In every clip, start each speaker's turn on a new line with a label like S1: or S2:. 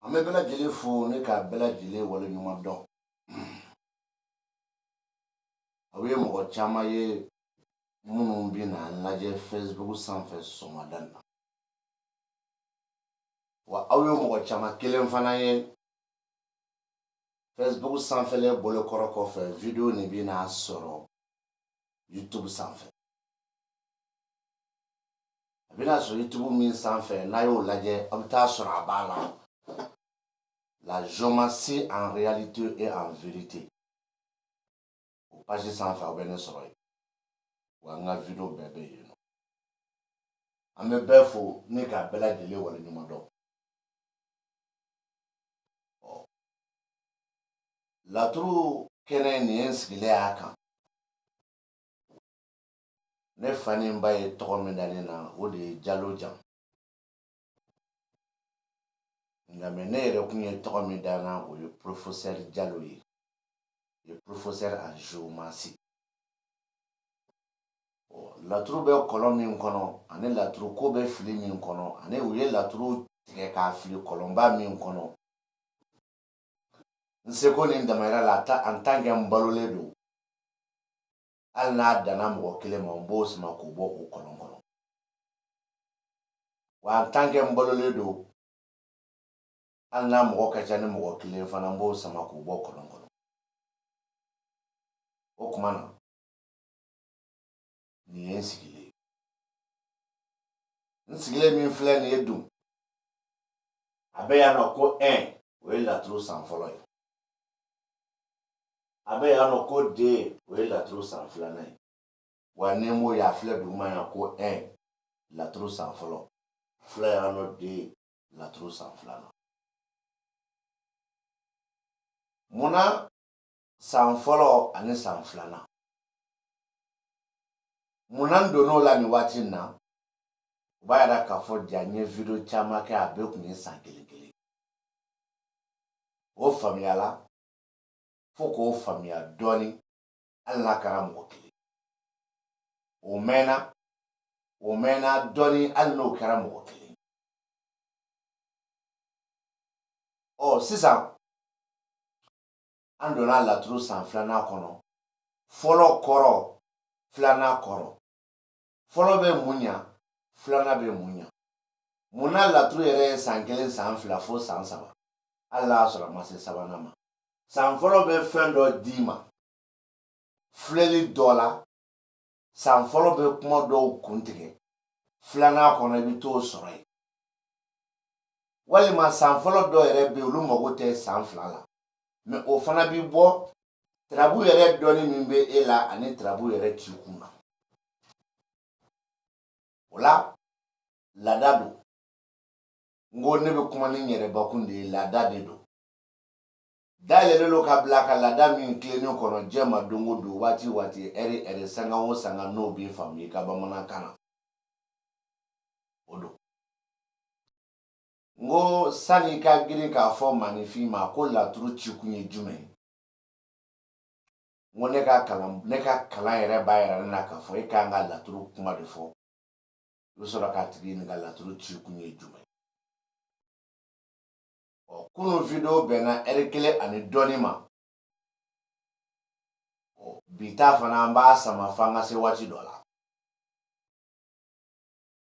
S1: Ame bela jele fo ne ka bela jele wale nyuma dɔn. Awe mɔgɔ caman ye minnu bi na lajɛ Facebook sanfɛ sɔgɔmada in na. Wa aw ye mɔgɔ caman kelen fana ye Facebook sanfɛle bolokɔrɔ kɔfɛ video ni bi na sɔrɔ YouTube sanfɛ. A bi na sɔrɔ YouTube min sanfɛ n'a y'o lajɛ a bi taa sɔrɔ a b'a la. La géomancie en réalité et en vérité. O page sanfɛ aw bɛ ne sɔrɔ yen. Wa n ka video bɛɛ bɛ yen. An bɛ bɛɛ fo ne ka bɛɛ lajɛlen wale ɲuman dɔn. Laturu kɛnɛ nin ye n sigilen y'a kan. Ne fa ni n ba ye tɔgɔ min da ne na o de ye Jalo Jan. Nka mais ne yɛrɛ kun ye tɔgɔ min da na o ye professeur Jalo ye. Il est professeur en géomancie. Laturu bɛ kɔlɔn min kɔnɔ ani laturu ko bɛ fili min kɔnɔ ani u ye laturu tigɛ k'a fili kɔlɔnba min kɔnɔ. N seko ni n damayira la en tant que n balolen don. Hali n'a danna mɔgɔ kelen ma n b'o sama k'o bɔ o kɔlɔn kɔnɔ. Wa en tant que n balolen don hali n'a mɔgɔ ka ca ni mɔgɔ kelen fana n b'o sama k'o bɔ kɔlɔn kɔnɔ. O kuma na nin ye n sigilen. N sigilen min filɛ nin ye dun a bɛ yan nɔ ko 1 o ye laturu san fɔlɔ ye. A bɛ yan nɔ ko 2 o ye laturu san filanan ye. Wa ni m'o ye a filɛ duguma yan ko 1 laturu san fɔlɔ. Filɛ yan nɔ 2 laturu san filanan. Munna san fɔlɔ ani san filanan? Munna n donn'o la nin waati in na? O b'a yira k'a fɔ ja n ye video caman kɛ a bɛɛ kun ye san kelen kelen. O faamuyala fo k'o faamuya dɔɔni hali n'a kɛra mɔgɔ kelen. O mɛnna dɔɔni hali n'o kɛra mɔgɔ kelen. Sisan an donna laturu san filanan kɔnɔ. Fɔlɔ kɔrɔ filanan kɔrɔ. Fɔlɔ bɛ mun ɲa filanan bɛ mun ɲa. Munna laturu yɛrɛ ye san 1 san 2 fo san 3 hali n'a sɔrɔ a ma se sabanan ma. San fɔlɔ bɛ fɛn dɔ d'i ma filɛli dɔ la. San fɔlɔ bɛ kuma dɔw kuntigɛ filanan kɔnɔ i bɛ t'o sɔrɔ yen. Walima san fɔlɔ dɔ yɛrɛ bɛ yen olu mago tɛ san 2 la. Mais o fana bi bɔ tirabu yɛrɛ dɔɔni min bɛ e la ani tirabu yɛrɛ t'i kun na. O la laada don. N ko ne bɛ kuma ni n yɛrɛ bakun de ye laada de don. Dayɛlɛlen don ka bila ka laada min tilennen kɔnɔ diɲɛ ma don o don waati waati ɛri sanga o sanga n'o b'i faamu i ka bamanankan na. O don. N ko sani ka girin k'a fɔ maninfin ma ko laturu cikun ye jumɛn ye. N ko ne ka kalan yɛrɛ b'a yira ne na k'a fɔ e kan ka laturu kuma de fɔ. I bɛ sɔrɔ k'a tigi ɲininka laturu cikun ye jumɛn ye. Kunun video bɛnna ɛri 1 ani dɔɔni ma. Bi ta fana an b'a sama f'an ka se waati dɔ la.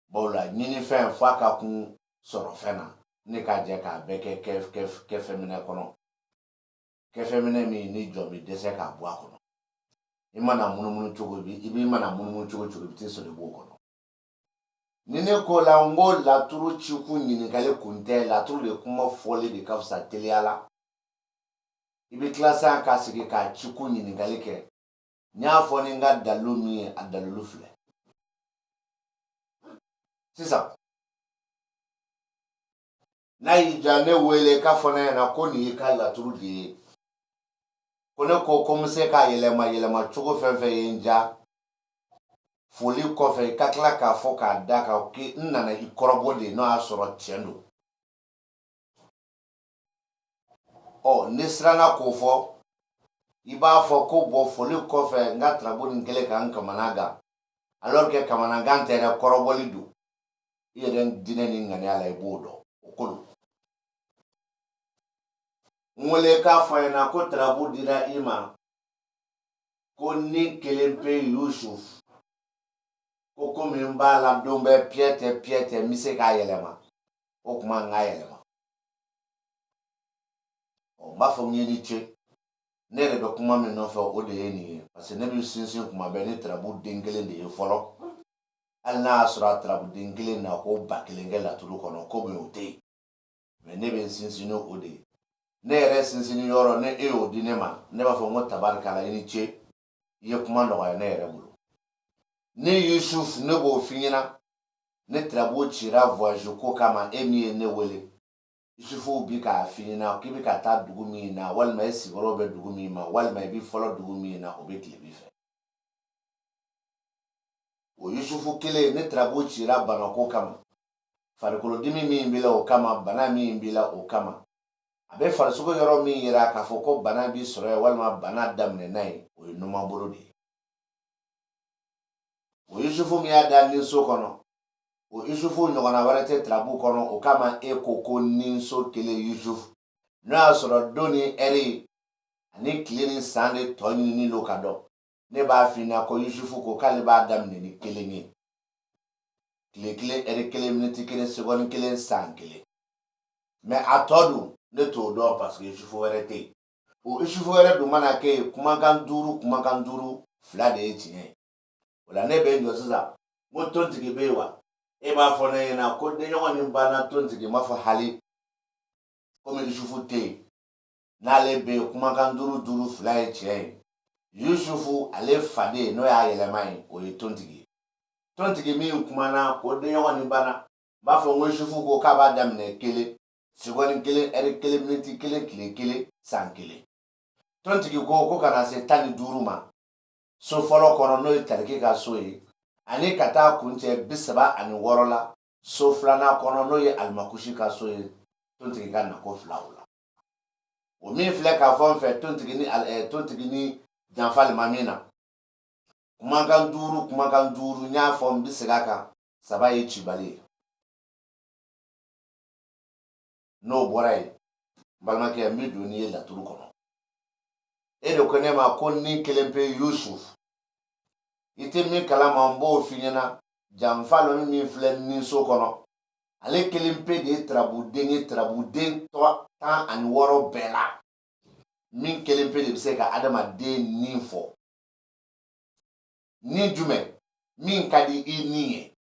S1: Bawo la ɲinifɛn f'a ka kun sɔrɔ fɛn na. Ne ka jɛ k'a bɛɛ kɛ fɛn minɛ kɔnɔ. Kɛfɛn minɛ min ni jɔn bɛ dɛsɛ k'a bɔ a kɔnɔ. I mana munumunu cogo i b'i mana munumunu cogo i bɛ t'i sɔrɔ i b'o kɔnɔ. ni ne ko la n ko laturu ciku ɲininkali kun tɛ laturu de kuma fɔli de ka fisa teliya la i bɛ tila sisan ka sigi ka ciku ɲininkali kɛ n y'a fɔ ni n ka dalilu min ye a dalilu filɛ sisan n'a y'i diya ne wele k'a fɔ ne ɲɛna ko nin y'i ka laturu de ye ko ne ko n bɛ se k'a yɛlɛma cogo fɛn fɛn ye n diya foli kɔfɛ i ka tila k'a fɔ k'a da kan n nana i kɔrɔbɔ de n'o y'a sɔrɔ tiɲɛ don ne siranna k'o fɔ i b'a fɔ ko bɔ foli kɔfɛ n ka tarabu nin kɛlen ka n kamana gan alors que kamanagan tɛ dɛ kɔrɔbɔli don i yɛrɛ diinɛ ni ŋaniya la i b'o dɔn o ko don n wele k'a fɔ ɲɛna ko tarabu dira i ma ko ni kelen pe Yusuf ko komi n b'a la don bɛɛ piyɛtɛ n bɛ se k'a yɛlɛma o tuma n k'a yɛlɛma n b'a fɔ n ye ni ce ne yɛrɛ bɛ kuma min nɔfɛ o de ye nin ye parce que ne bɛ sinsin kuma bɛɛ ni tarabu den kelen de ye fɔlɔ hali n'a y'a sɔrɔ a tarabu den kelen na ko 1000 kɛ laturu kɔnɔ ko o tɛ yen mais ne bɛ n sinsin o de ye ne yɛrɛ sinsin yɔrɔ ne e y'o di ne ma ne b'a fɔ n ko tabarikala i ni ce i ye kuma nɔgɔya ne yɛrɛ bolo ne Yusuf ne b'o f'i ɲɛna ne tarabu cira voyage ko kama e min ye ne wele Yusufu bi k'a f'i ɲɛna k'i bɛ ka taa dugu min na walima i sigiyɔrɔ bɛ dugu min ma walima i bɛ fɔlɔ dugu min na o bɛ tilebi fɛ o Yusufu kelen ne tarabu cira bana ko kama farikolodimi min b'i la o kama bana min b'i la o kama a bɛ farisogo yɔrɔ min yira k'a fɔ ko bana b'i sɔrɔ yen walima bana daminɛna yen o ye numanbolo de ye o Yusufu min y'a da ninso kɔnɔ o Yusufu ɲɔgɔnna wɛrɛ tɛ tarabu kɔnɔ o kama e ko ninso kelen Yusufu n'o y'a sɔrɔ don ni ɛri ani tile ni san de tɔ ɲinini don ka dɔn ne b'a f'i ɲɛna ko Yusufu ko k'ale b'a daminɛ ni kelen ye tile kelen ɛri kelen miniti kelen seconde kelen san kelen mais a tɔ dun ne t'o dɔn parce que Yusufu wɛrɛ tɛ yen o Yusufu wɛrɛ dun mana kɛ yen kumakan duuru 2 de ye tiɲɛ ye o la ne bɛ n jɔ sisan n ko tontigi bɛ yen wa e b'a fɔ ne ɲɛna ko denɲɔgɔn nin banna tontigi ma fɔ hali komi Yusufu tɛ yen n'ale bɛ yen kumakan duuru 2 ye tiɲɛ ye Yusufu ale faden n'o y'a yɛlɛma ye o ye tontigi ye tontigi min kumana ko denɲɔgɔn nin banna n b'a fɔ n ko Yusufu ko k'a b'a daminɛ kelen seconde kelen ɛri kelen miniti kelen tile kelen san kelen tontigi ko kana se 15 ma so fɔlɔ kɔnɔ n'o ye tariki ka so ye ani ka taa kuncɛ 36 la so filanan kɔnɔ n'o ye alimakushi ka so ye tontigi ka nako 2 o la o min filɛ k'a fɔ n fɛ tontigi ni janfali ma min na kumakan duuru n y'a fɔ n bɛ segin a kan 3 ye cibali ye n'o bɔra yen balimakɛ n bɛ don n'i ye laturu kɔnɔ e de ko ne ma ko ni kelen pe Yusuf i tɛ min kalama n b'o f'i ɲɛna janfalon min filɛ ninso kɔnɔ ale kelen pe de ye tarabuden ye tarabuden 16 bɛɛ la min kelen pe de bɛ se ka adamaden nin fɔ ni jumɛn min ka di i nin ye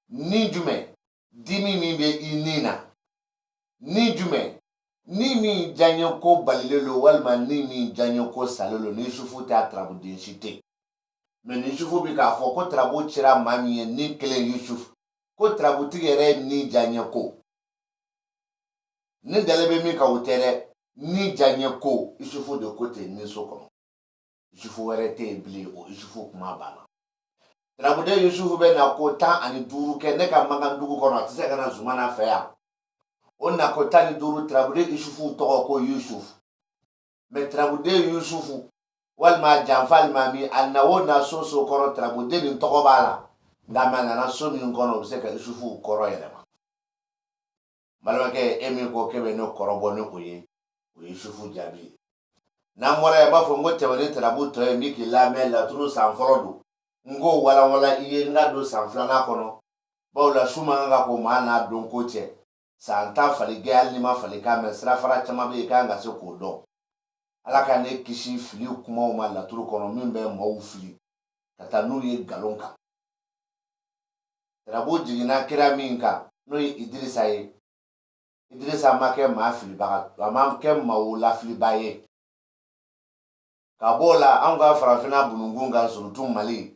S1: ni jumɛn dimi min bɛ i nin na ni jumɛn ni min diyaɲɛ ko balilen don walima ni min diyaɲɛ ko salen don ni Yusufu tɛ a tarabuden si tɛ mais ni Yusufu bɛ k'a fɔ ko tarabu cira maa min ye ni kelen Yusufu ko tarabutigi yɛrɛ ye ni diyaɲɛ ko ni dalen bɛ min kan o tɛ dɛ ni diyaɲɛ ko Yusufu de ko ten ni so kɔnɔ Yusufu wɛrɛ tɛ yen bilen o Yusufu kuma banna tarabuden Yusufu bɛ na ko 15 kɛ ne ka Makan dugu kɔnɔ a tɛ se ka na Zumana fɛ yan o na ko 15 tarabuden Yusufu tɔgɔ ko Yusuf mais tarabuden Yusufu walima janfali ma min a na o na so kɔrɔ tarabuden nin tɔgɔ b'a la nka a nana so min kɔnɔ o bɛ se ka Yusufu kɔrɔ yɛlɛma balimakɛ e min ko k'e bɛ ne kɔrɔbɔ ni o ye Yusufu jaabi ye n'an bɔra yen n b'a fɔ n ko tɛmɛni tarabu tɔ ye min k'i lamɛn laturu san fɔlɔ don n k'o walawala i ye n ka don san 2nan kɔnɔ bawo la su man kan ka ko maa n'a don ko cɛ san 10 fali kɛ hali ni ma fali k'a mɛn sirafara caman bɛ yen i kan ka se k'o dɔn ala ka ne kisi fili kumaw ma laturu kɔnɔ min bɛ maaw fili ka taa n'u ye nkalon kan tarabu jigina kira min kan n'o ye Idirisa ye. Idirisa ma kɛ maa filibaga, a ma kɛ maa lafiliba ye. Ka b'o la an ka farafinna bununkun kan surtout Mali,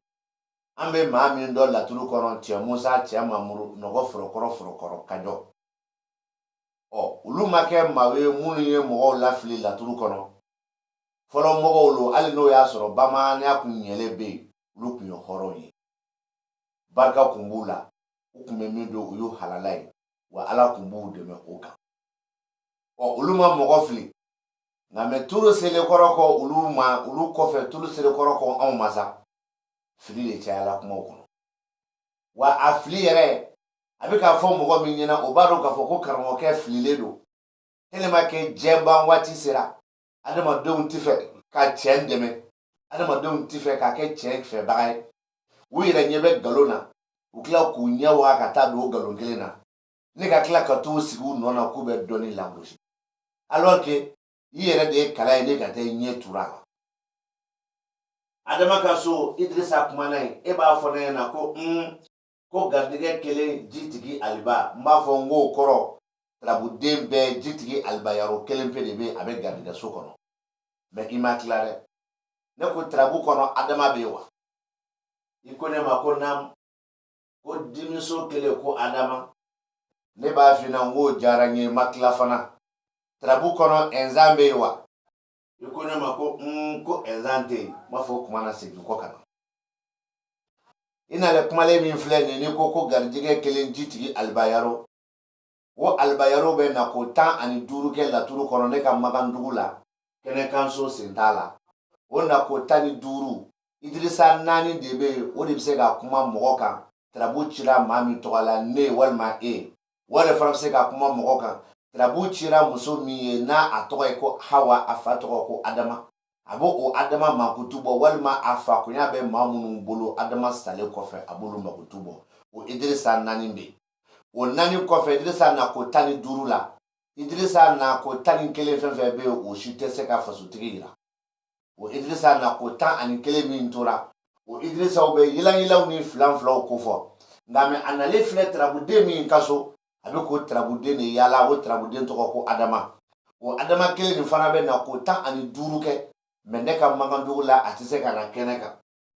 S1: an bɛ maa min dɔn laturu kɔnɔ Cɛ Musa, Cɛ Mamuru, Nɔgɔ Forokɔrɔ Kajɔ. Olu ma kɛ maa ye minnu ye mɔgɔw lafili laturu kɔnɔ. Fɔlɔ mɔgɔw lo, hali n'o y'a sɔrɔ bamananya kun ɲɛlen bɛ yen, olu kun ye hɔrɔnw ye. Barika kun b'u la, u kun bɛ min don u y'u halala ye, wa Ala kun b'u dɛmɛ o kan. Olu ma mɔgɔ fili, nka mɛ turu selekɔrɔ kɔ olu kɔfɛ turu selekɔrɔ kɔ anw ma sa, fili de cayala kumaw kɔnɔ. Wa a fili yɛrɛ, a bɛ k'a fɔ mɔgɔ min ɲɛna o b'a dɔn k'a fɔ ko karamɔgɔkɛ fililen don. Tellement que diɲɛban waati sera, adamadenw tɛ fɛ ka cɛ dɛmɛ, adamadenw tɛ fɛ ka kɛ cɛ fɛbaga ye. U yɛrɛ ɲɛ bɛ nkalon na, u tila k'u ɲɛ waga ka taa don o nkalon kelen na, ne ka tila ka t'u sigi u nɔ na k'u bɛ dɔnni lagosi. Alors que i yɛrɛ de ye kala ye ne ka taa i ɲɛ turu a la. Adama ka so Idirisa kumana yen, e b'a fɔ ne ɲɛna ko garijɛgɛ kelen jitigi Aliba, n b'a fɔ n k'o kɔrɔ tarabuden bɛɛ jitigi Aliba Yaro kelen pe de bɛ a bɛ garijɛgɛ so kɔnɔ. Mais i ma tila dɛ. Ne ko tarabu kɔnɔ Adama bɛ yen wa? I ko ne ma ko naamu, ko dimiso kelen ko Adama. Ne b'a f'i ɲɛna n k'o diyara n ye, n ma tila fana. Tarabu kɔnɔ Ɛnzan bɛ yen wa? I ko ne ma ko Ɛnzan tɛ yen. N b'a fɔ o kuma na segin kɔ ka na. I nale kumalen min filɛ nin ye, n'i ko garijɛgɛ kelen jitigi Aliba Yaro, o Aliba Yaro bɛ na ko 15 kɛ laturu kɔnɔ ne ka Magandugu la, Kɛnɛkanso sen t'a la. O na ko 15, Idirisa 4 de bɛ yen, o de bɛ se ka kuma mɔgɔ kan. Tarabu cira maa min tɔgɔ la ne walima e. Wale fana bɛ se ka kuma mɔgɔ kan. Tarabu cira muso min ye n'a a tɔgɔ ye ko Hawa, a fa tɔgɔ ko Adama. A b'o o Adama makutu bɔ, walima a fa konya bɛ maa minnu bolo Adama salen kɔfɛ a b'olu makutu bɔ. O Idirisa 4 bɛ yen. O 4 kɔfɛ Idirisa na ko 15 la. Idirisa na ko 11 fɛn fɛn bɛ yen, o si tɛ se ka fasotigi jira. O Idirisa na ko 11 min tora, o Idirisaw bɛ yilanyilaw ni filanfilaw ko fɔ. Nka mɛ a nalen filɛ tarabuden min ka so, a bɛ ko tarabuden de yala, o tarabuden tɔgɔ ko Adama. O Adama kelen nin fana bɛ na ko 15 kɛ, mɛ ne ka Magandugu la a tɛ se ka na kɛnɛ kan.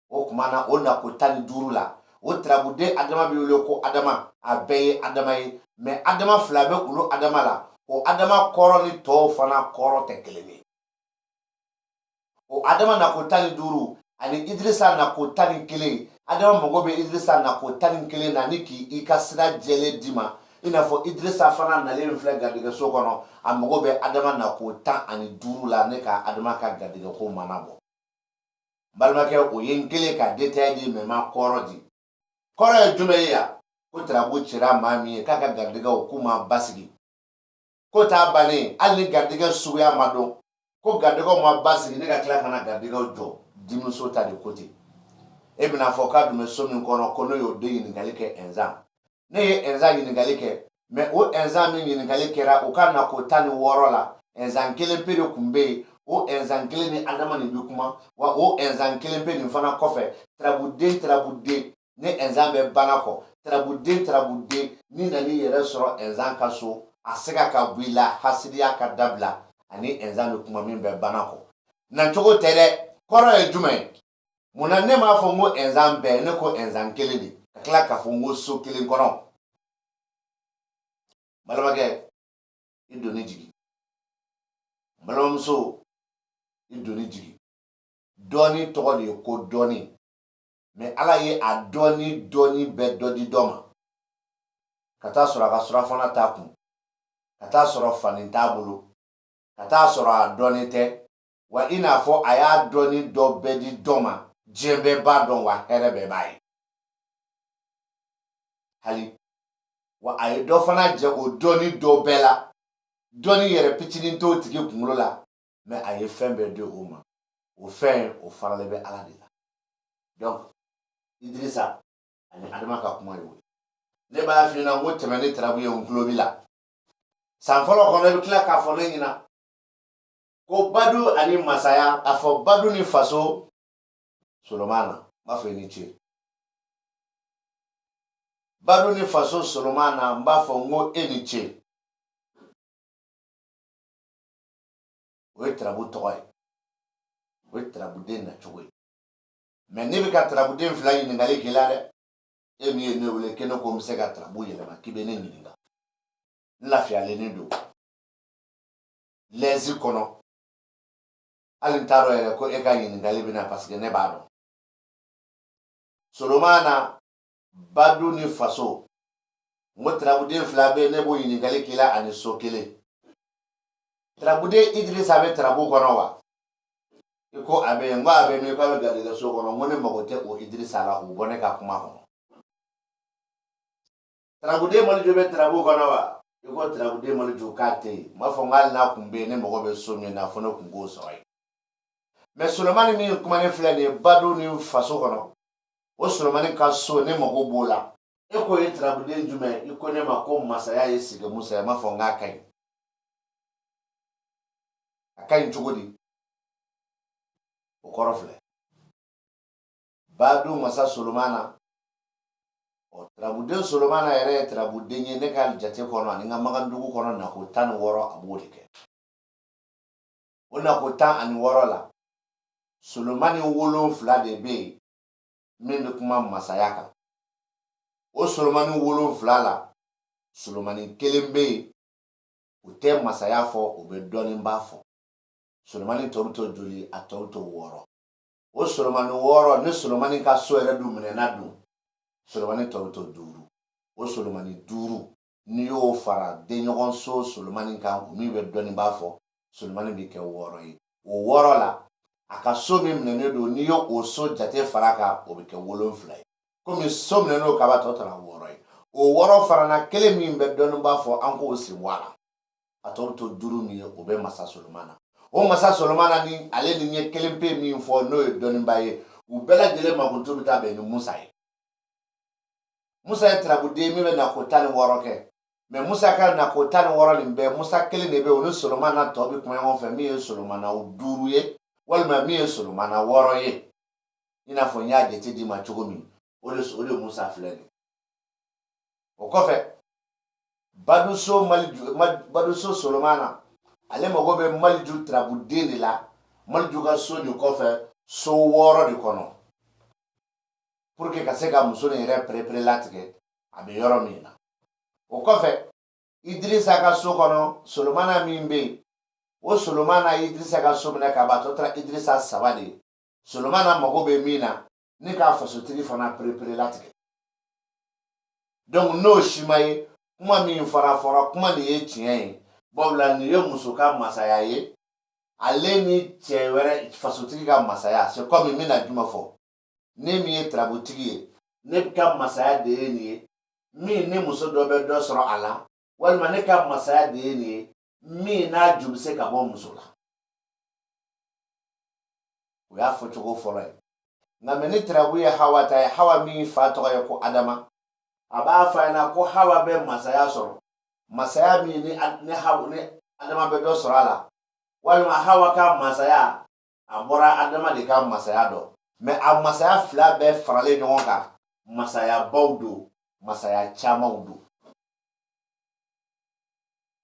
S1: O tuma na o na ko 15 la. O tarabuden Adama bɛ wele ko Adama, a bɛɛ ye Adama ye, mɛ Adama fila bɛ olu Adama la. O Adama kɔrɔ ni tɔw fana kɔrɔ tɛ kelen ye. O Adama na ko 15 ani Idirisa na ko 11, Adama mago bɛ Idirisa na ko 11 na ni k'i ka sira jɛlen d'i ma. I n'a fɔ Idirisa fana nalen filɛ garijɛgɛso kɔnɔ, a mago bɛ Adama na ko 15 la ne ka Adama ka garijɛgɛko mana bɔ. N balimakɛ, o ye n kelen ka détail di mɛ ma kɔrɔ di. Kɔrɔ ye jumɛn ye yan? Ko tarabu cira maa min ye k'a ka garijɛgɛw k'u ma basigi. Ko t'a bannen, hali ni garijɛgɛ suguya ma dɔn, ko garijɛgɛw ma basigi, ne ka tila ka na garijɛgɛw jɔ dimiso ta de ko ten. E bɛna fɔ k'a dun bɛ so min kɔnɔ ko ne y'o de ɲininkali kɛ Ɛnzan. Ne ye Ɛnzan ɲininkali kɛ, mɛ o Ɛnzan min ɲininkali kɛra o ka na ko 16 la, Ɛnzan kelen pe de kun bɛ yen. O Ɛnzan kelen ni Adama nin bɛ kuma, wa o Ɛnzan kelen pe nin fana kɔfɛ tarabuden ni Ɛnzan bɛ bana kɔ, tarabuden ni nan'i yɛrɛ sɔrɔ Ɛnzan ka so, a sɛgɛ ka bɔ i la, hasidiya ka dabila, ani Ɛnzan bɛ kuma min bɛ bana kɔ. Nacogo tɛ dɛ. Kɔrɔ ye jumɛn ye? Munna ne m'a fɔ n ko Ɛnzan bɛɛ, ne ko Ɛnzan kelen de, ka tila k'a fɔ n ko so kelen kɔnɔ. Balimakɛ, i doni jigi. Balimamuso, i doni jigi. Dɔɔni tɔgɔ de ye ko dɔɔni, mɛ Ala ye a dɔɔni bɛɛ dɔ di dɔ ma. Ka taa sɔrɔ a ka surafana t'a kun, ka taa sɔrɔ fani t'a bolo, ka taa sɔrɔ a dɔɔni tɛ, wa i n'a fɔ a y'a dɔɔni dɔ bɛɛ di dɔ ma, diɲɛ bɛɛ b'a dɔn wa hɛrɛ bɛɛ b'a ye. Hali wa a ye dɔ fana jɛ o dɔɔni dɔ bɛɛ la. Dɔɔni yɛrɛ fitinin t'o tigi kunkolo la, mɛ a ye fɛn bɛɛ di o ma. O fɛn o faralen bɛ Ala de la. Donc Idirisa ani Adama ka kuma ye o ye. Ne b'a f'i ɲɛna n ko tɛmɛ ni tarabu ye n tulo b'i la. San fɔlɔ kɔnɔ i bɛ tila k'a fɔ ne ɲɛna ko Badu ani masaya, a fɔ Badu ni faso, Solomana, n b'a fɔ i ni ce. Bado ni faso Solomana mba fo ngo eniche. We trabu toy. We trabu den na chwe. Mais ne bi ka trabu den fla yin ngali kilale. Emi ne wole keno ko mse ka trabu yele ma kibene nyinga. La fi ale ni do. Lezi kono. Alintaro ele ko eka yin ngali bina parce que ne bado. Solomana bado ni faso. Ngo trabu den fla be ne bo yin ngali kila ani sokele. Trabude Idrissa abe trabu kono wa. Iko abe ngo abe mi ko gade ga so kono ngone magote o Idrissa la o bone ka kuma kono. Trabude mal jobe trabu kono wa. Iko trabude mal jo kate. Ma fo ngal na kumbe ne mago be so mi na fo no kungo so ay. Mais Solomani mi kuma ne fle ne bado ni faso kono. O Solomani ka so ne mago bola. Iko e trabude njume iko ne mako masaya yesige musa ma fo nga kai. Akai chugodi. Ukorofle. Badu masa Solomana. O trabude Solomana ere trabude nye ne kal jate kono ani nga magandugu kono na ko tan woro abodike. Ona ko tan ani woro la. Solomani wolo fla de be min kuma masayaka. O Solomani wolo fla la. Solomani kelembe ute masaya fo obe doni mbafo. Solomani toruto juli a toruto woro. O Solomani woro ne Solomani ka so ere du mene na du. Solomani toruto duru. O Solomani duru. Ni yo fara de nyogon so Solomani ka umi be doni mbafo. Solomani bi ke woro yi. O woro la aka so mi mene do ni yo o so jate faraka o bi ke wolon flay. Komi so mene no ka ba totara woro yi. O woro fara na kele mi be doni mbafo anko o si wala. A toruto duru ni o be masa Solomana. O masa Solomana ni ale ni nye kelempe mi fo no e doni mbaye u bela jele makuntu bita be ni Musa ye. Musa ye trabude mi be na kotani woro ke. Me Musa ka na kotani woro ni be Musa kele ne be onu Solomana to bi kuma yon fe mi ye Solomana u duru ye walma mi ye Solomana woro ye. Ina fo nya jete di ma chogomi. Ode Musa fleni. O kofe badu so Solomana ale mago be malju trabude ni la malju ga so ni kofe so woro di kono pour que kaseka muso ni re prepare latike abe yoro mina o kofe Idrissa ka so kono Solomana mimbe o Solomana Idrissa ka so mena ka batotra Idrissa sabade Solomana mago be mina ni ka faso tiri fana prepare latike donc no shimaye kuma mi fara kuma ni ye tien bobla ni yo muso ka masaya ye ale ni chewere fasotigi ka masaya c'est comme mina juma fo ne mi ye trabotigi ye ne ka masaya de ni mi ne muso do be do soro ala walma ne ka masaya de ni mi na jubse ka bo muso la o ya fo chogo folo na me ni trabu ye hawa ta hawa mi fa to ye ko adama aba fa na ko hawa be masaya soro masaya mi ni hawa ni adama be do soro ala walma hawa ka masaya abora adama de ka masaya do me a masaya fla be farale nyon ka masaya bawdo masaya chamawdo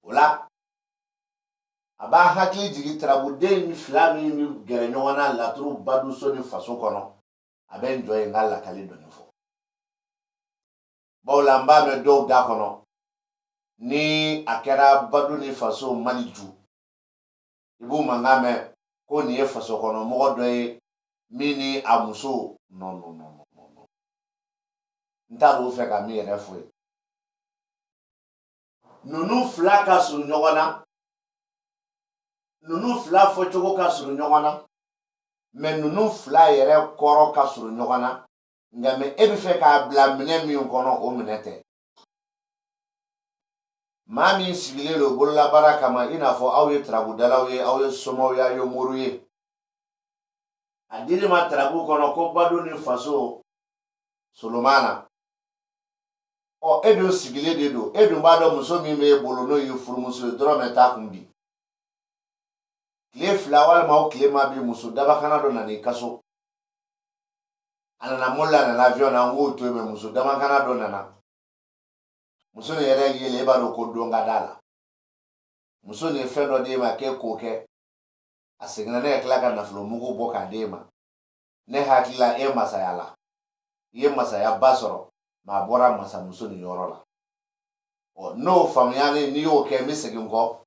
S1: ola aba hakli jigi trabude ni fla mi gere nyona la tru badu so ni faso kono abe enjoy ngala kali do ni fo bawla mba me do da kono ni akera badu ni faso maliju ibu mangame ko ni e faso kono mo do e mini amuso no nta ro fe ka mi ere fo nunu fla ka suru nyogona nunu fla fo chogo ka suru nyogona me nunu fla yere koro ka suru nyogona ngame e bi fe ka bla mine mi kono o minete mami sigile lo bolola baraka ma ina fo awe trabudala we awe somo ya yo moruye adiri ma trabu kono ko badu ni faso Solomana o edo sigile dedo edo bado muso mi me bolo no yu furu muso dro meta kumbi kle flawal ma o kle ma bi muso daba kana do na ni kaso ana na molla na avion na ngo to me muso daba kana do na muso ni yɛrɛ yele e b'a dɔn ko don ka d'a la muso ni fɛn dɔ d'e ma k'e k'o kɛ a seginna ne ka tila ka nafolo mugu bɔ k'a d'e ma ne hakili la e masaya la i ye masaya ba sɔrɔ ma a bɔra masamuso ni yɔrɔ la n'o faamuyali n'i y'o kɛ n bɛ segin kɔ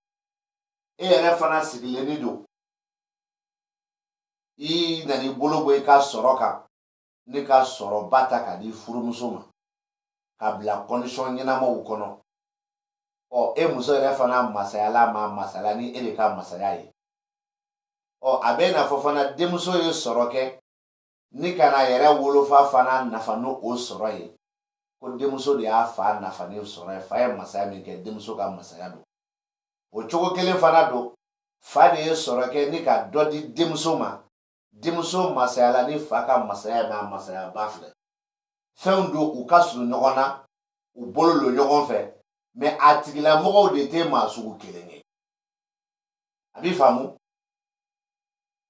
S1: e yɛrɛ fana sigilenni don i nan'i bolo bɔ i ka sɔrɔ kan ne ka sɔrɔ ba ta ka di furumuso ma ka bila condition ɲɛnamaw kɔnɔ e muso yɛrɛ fana masayala ma masaya ni e de ka masaya ye a bɛ n'a fɔ fana denmuso ye sɔrɔ kɛ ni kana yɛrɛ wolofa fana nafa n'o sɔrɔ ye ko denmuso de y'a fa nafa ni sɔrɔ ye fa ye masaya min kɛ denmuso ka masaya don o cogo kelen fana don fa de ye sɔrɔ kɛ ni ka dɔ di denmuso ma denmuso masayala ni fa ka masaya n'a masaya ba filɛ fɛnw don u ka surun ɲɔgɔn na u bolo don ɲɔgɔn fɛ mais a tigilamɔgɔw de tɛ maa sugu kelen ye a b'i faamu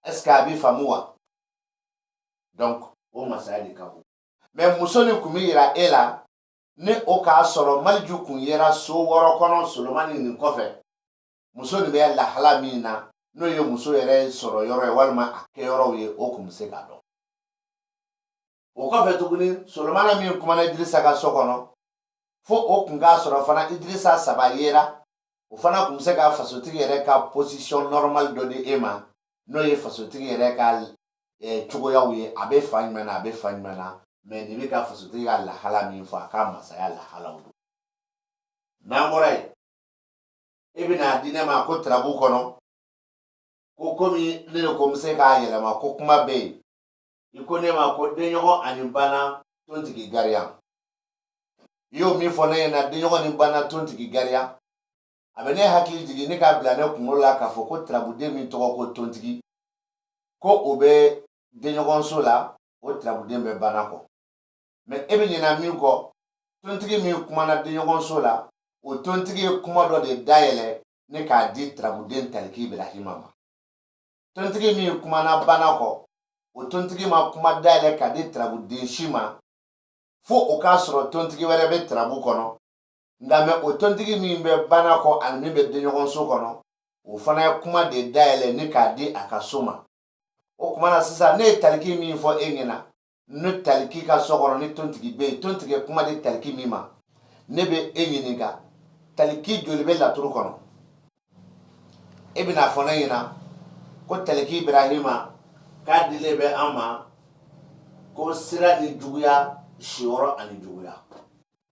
S1: est-ce que a b'i faamu wa donc o masaya de ka bon mais muso ni kun bɛ yira e la ni o k'a sɔrɔ Maliju kun yera so wɔɔrɔ kɔnɔ Solomani nin kɔfɛ muso nin bɛ lahala min na n'o ye muso yɛrɛ sɔrɔ yɔrɔ ye walima a kɛ yɔrɔw ye o kun bɛ se k'a dɔn o kɔfɛ tuguni Solomani min kumana Idirisa ka so kɔnɔ fo o kun k'a sɔrɔ fana Idirisa saba yera o fana kun bɛ se ka fasotigi yɛrɛ ka position normale dɔ di e ma n'o ye fasotigi yɛrɛ ka cogoyaw ye a bɛ fa jumɛn na a bɛ fa jumɛn na mais nin bɛ ka fasotigi ka lahala min fɔ a ka masaya lahalaw don n'an bɔra yen e bɛna di ne ma ko tarabu kɔnɔ ko komi ne de ko n bɛ se k'a yɛlɛma ko kuma bɛ yen i ko ne ma ko denɲɔgɔn ani bana tontigi gariya i y'o min fɔ ne ɲɛna denɲɔgɔn ni bana tontigi gariya a bɛ ne hakili jigin ne k'a bila ne kunkolo la k'a fɔ ko tarabuden min tɔgɔ ko tontigi ko o bɛ denɲɔgɔnso la o tarabuden bɛ bana kɔ mais e bɛ ɲinɛ min kɔ tontigi min kumana denɲɔgɔnso la o tontigi ye kuma dɔ de dayɛlɛ ne k'a di tarabuden Taliki Ibrahima ma tontigi min kumana bana kɔ o tontigi ma kuma dayɛlɛ k'a di tarabuden si ma fo o k'a sɔrɔ tontigi wɛrɛ bɛ tarabu kɔnɔ nka mais o tontigi min bɛ bana kɔ ani min bɛ denɲɔgɔnso kɔnɔ o fana ye kuma de dayɛlɛ ne k'a di a ka so ma o tuma na sisan ne ye Taliki min fɔ e ɲɛna ne Taliki ka so kɔnɔ ni tontigi bɛ yen tontigi ye kuma di Taliki min ma ne bɛ e ɲininka Taliki joli bɛ laturu kɔnɔ e bɛna fɔ ne ɲɛna ko Taliki Ibrahima k'a dilen bɛ an ma ko sira ni juguya siyɔrɔ ani juguya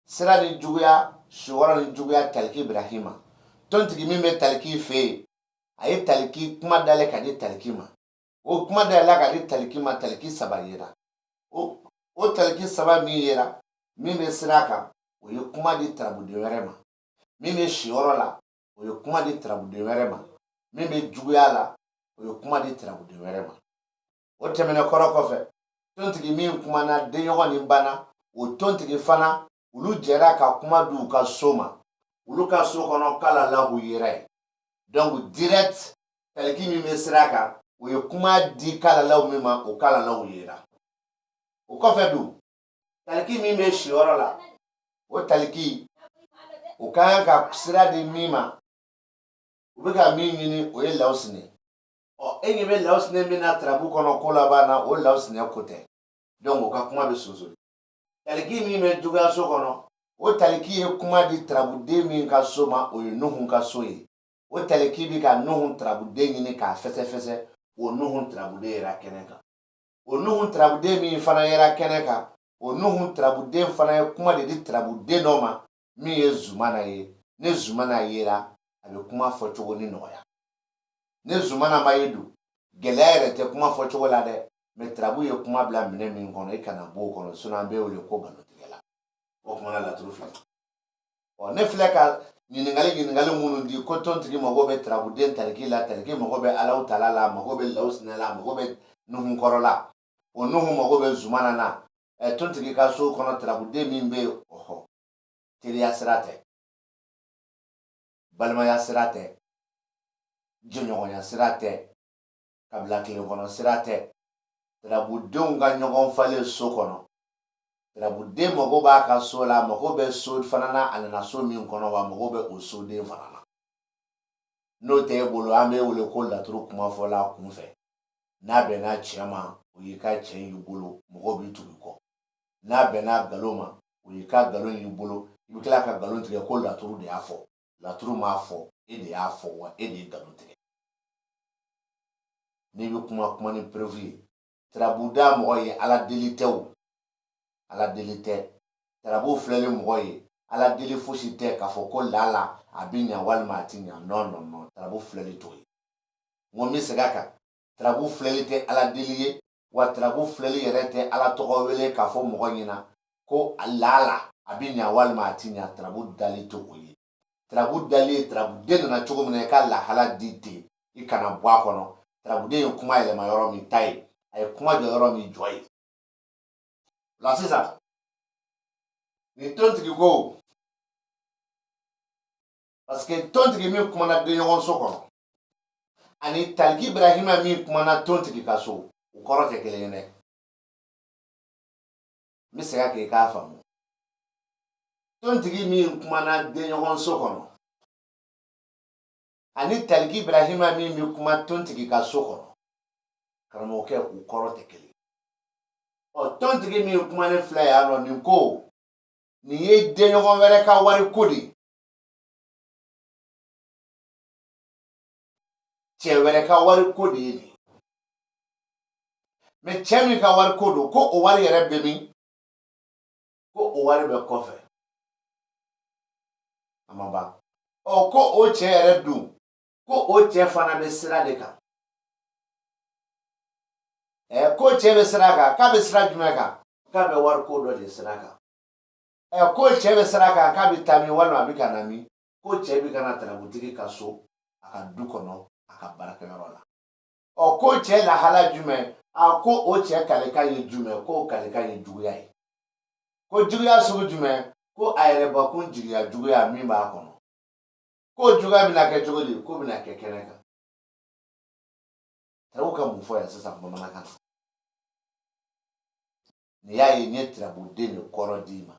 S1: sira ni juguya siyɔrɔ ni juguya Taliki Ibrahima tontigi min bɛ Taliki fɛ yen a ye Taliki kuma dayɛlɛ ka di Taliki ma o kuma dayɛlɛ ka di Taliki ma Taliki saba yera o Taliki saba min yera min bɛ sira kan o ye kuma di tarabuden wɛrɛ ma min bɛ siyɔrɔ la o ye kuma di tarabuden wɛrɛ ma min bɛ juguya la o ye kuma di tarabuden wɛrɛ ma o tɛmɛnen kɔrɔ kɔfɛ tontigi min kumana denɲɔgɔn ni bana o tontigi fana olu jɛra ka kuma di u ka so ma olu ka so kɔnɔ k'ala lahu yera ye donc direct Taliki min bɛ sira kan o ye kuma di k'ala lahu min ma o k'ala lahu yera o kɔfɛ dun Taliki min bɛ siyɔrɔ la o Taliki o ka kan ka sira di min ma u bɛ ka min ɲini o ye Lawusinɛ e ɲɛ bɛ Lawusinɛ min na tarabu kɔnɔ ko laban na o Lawusinɛ ko tɛ donc o ka kuma bɛ sonsori Taliki min bɛ juguyaso kɔnɔ o Taliki ye kuma di tarabuden min ka so ma o ye Nuhun ka so ye o Taliki bɛ ka Nuhun tarabuden ɲini k'a fɛsɛfɛsɛ o Nuhun tarabuden yera kɛnɛ kan o Nuhun tarabuden min fana yera kɛnɛ kan o Nuhun tarabuden fana ye kuma de di tarabuden dɔ ma min ye Zumana ye ni Zumana yera a bɛ kuma fɔcogo ni nɔgɔya ni Zumana ma ye dun gɛlɛya yɛrɛ tɛ kuma fɔcogo la dɛ mais tarabu ye kuma bila minɛ min kɔnɔ i kana bɔ o kɔnɔ sinon an bɛ wele ko nkalontigɛla o kumana laturu filɛ ne filɛ ka ɲininkali minnu di ko tontigi mago bɛ tarabuden Taliki la Taliki mago bɛ Alahu Taala la mago bɛ Lawusinɛ la mago bɛ Nuhun kɔrɔ la o Nuhun mago bɛ Zumana na tontigi ka so kɔnɔ tarabuden min bɛ yen teriya sira tɛ balimaya sira tɛ jɛɲɔgɔnya sira tɛ kabila kelen kɔnɔ sira tɛ tarabudenw ka ɲɔgɔn falen so kɔnɔ Tirabu den mago b'a ka so la, mago bɛ so fana na a nana so min kɔnɔ wa mago bɛ o soden fana na. N'o tɛ e bolo an bɛ wele ko laturu kumafɔla kunfɛ. N'a bɛnna cɛ ma o y'i ka cɛ y'i bolo mɔgɔ b'i tugu kɔ. N'a bɛnna nkalon ma o y'i ka nkalon y'i bolo i bɛ tila ka nkalon tigɛ ko laturu de y'a fɔ. Laturu m'a fɔ e de y'a fɔ wa e de ye nkalon tigɛ. N'i bɛ kuma ni preuve ye. Tirabu da mɔgɔ ye ala deli tɛ o. Ala deli tɛ. Tirabu filɛli mɔgɔ ye ala deli fosi tɛ k'a fɔ ko lala a bɛ ɲa walima a tɛ ɲa. Non. Tirabu filɛli t'o ye. N ko n bɛ segin a kan. Tirabu filɛli tɛ ala deli ye wa tirabu filɛli yɛrɛ tɛ ala tɔgɔ wele k'a fɔ mɔgɔ ɲɛna ko lala a bɛ ɲa walima a tɛ ɲa. Tirabu dali tɛ o ye. Tirabu dali ye tirabuden nana cogo min na i ka lahala di ten i kana bɔ a kɔnɔ. Tirabuden ye kuma yɛlɛma yɔrɔ min ta ye a ye kuma jɔ yɔrɔ min jɔ ye. La sisan ni tontigi ko parce que tontigi min kumana denɲɔgɔn so kɔnɔ ani Taliki Ibrahima min kumana tontigi ka so o kɔrɔ tɛ kelen ye dɛ. N bɛ segin a kan i k'a faamu. Tontigi min kumana denɲɔgɔn so kɔnɔ ani Taliki Ibrahima min bɛ kuma tontigi ka so kɔnɔ karamɔgɔkɛ o kɔrɔ tɛ kelen. Tontigi min kumanen filɛ yan nɔ nin ko nin ye denɲɔgɔn wɛrɛ ka wari ko de. Cɛ wɛrɛ ka wari ko de ye nin. Mais cɛ min ka wari ko don ko o wari yɛrɛ bɛ min? Ko o wari bɛ kɔfɛ. A ma ban. Ko o cɛ yɛrɛ dun ko o cɛ fana bɛ sira de kan. Ko cɛ bɛ sira kan k'a bɛ sira jumɛn kan? K'a bɛ wari ko dɔ de sira kan. Ko cɛ bɛ sira kan k'a bɛ taa min walima a bɛ ka na min? Ko cɛ bɛ ka na tirabutigi ka so a ka du kɔnɔ a ka baarakɛyɔrɔ la. Ko cɛ lahala jumɛn? Ko o cɛ kalikan ye jumɛn? Ko kalikan ye juguya ye. Ko juguya sugu jumɛn? Ko a yɛrɛbakun jigiya juguya min b'a kɔnɔ. Ko juguya bɛna kɛ cogo di? Ko bɛna kɛ kɛnɛ kan. Tirabu ka mun fɔ yan sisan bamanankan na? N'i y'a ye n ye tirabuden de kɔrɔ d'i ma.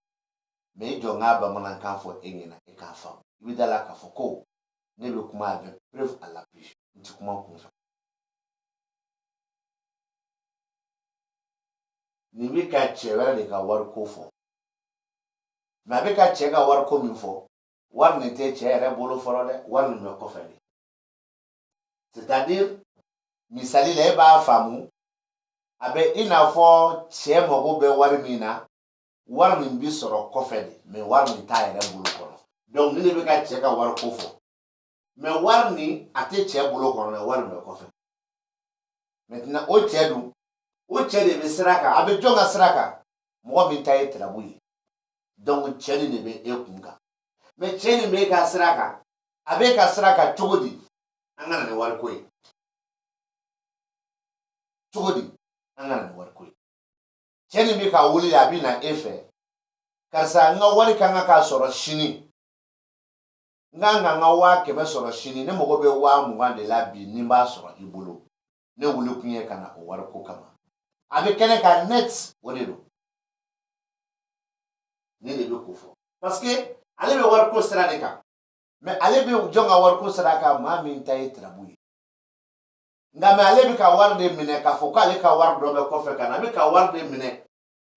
S1: Mais i jɔ n k'a bamanankan fɔ e ɲɛna e k'a faamu. I bɛ da la k'a fɔ ko ne bɛ kuma avec preuve à l'appui. N tɛ kuma kunfɛ. Nin bɛ ka cɛ wɛrɛ de ka wari ko fɔ. Mais a bɛ ka cɛ ka wari ko min fɔ wari nin tɛ cɛ yɛrɛ bolo fɔlɔ dɛ. Wari nin bɛ kɔfɛ de. C'est-à-dire misali la e b'a faamu a bɛ i n'a fɔ cɛ mago bɛ wari min na wari min bɛ sɔrɔ kɔfɛ de mais wari min t'a yɛrɛ bolo kɔnɔ. Donc ne de bɛ ka cɛ ka wari ko fɔ. Mais wari nin a tɛ cɛ bolo kɔnɔ dɛ wari min bɛ kɔfɛ. Maintenant o cɛ dun o cɛ de bɛ sira kan a bɛ jɔn ka sira kan? Mɔgɔ min ta ye tirabu ye. Donc cɛ nin de bɛ e kun kan. Mais cɛ nin bɛ e ka sira kan a bɛ e ka sira kan cogo di? An ka na ni wari ko ye. Cogo di? An ka na ni wari ko ye. Cɛ nin bɛ ka wuli a bɛ na e fɛ. Karisa n ka wari kan ka sɔrɔ sini. N kan ka n ka 500 sɔrɔ sini ne mago bɛ 20,000 de la bi ni n b'a sɔrɔ i bolo. Ne wuli kun ye ka na o wari ko kama. A bɛ kɛnɛ kan net o de don. Ne de bɛ ko fɔ. Parce que ale bɛ wari ko sira de kan. Mais ale bɛ jɔn ka wari ko sira kan maa min ta ye tirabu ye. Nka mais ale bɛ ka wari de minɛ k'a fɔ k'ale ka wari dɔ bɛ kɔfɛ ka na. A bɛ ka wari de minɛ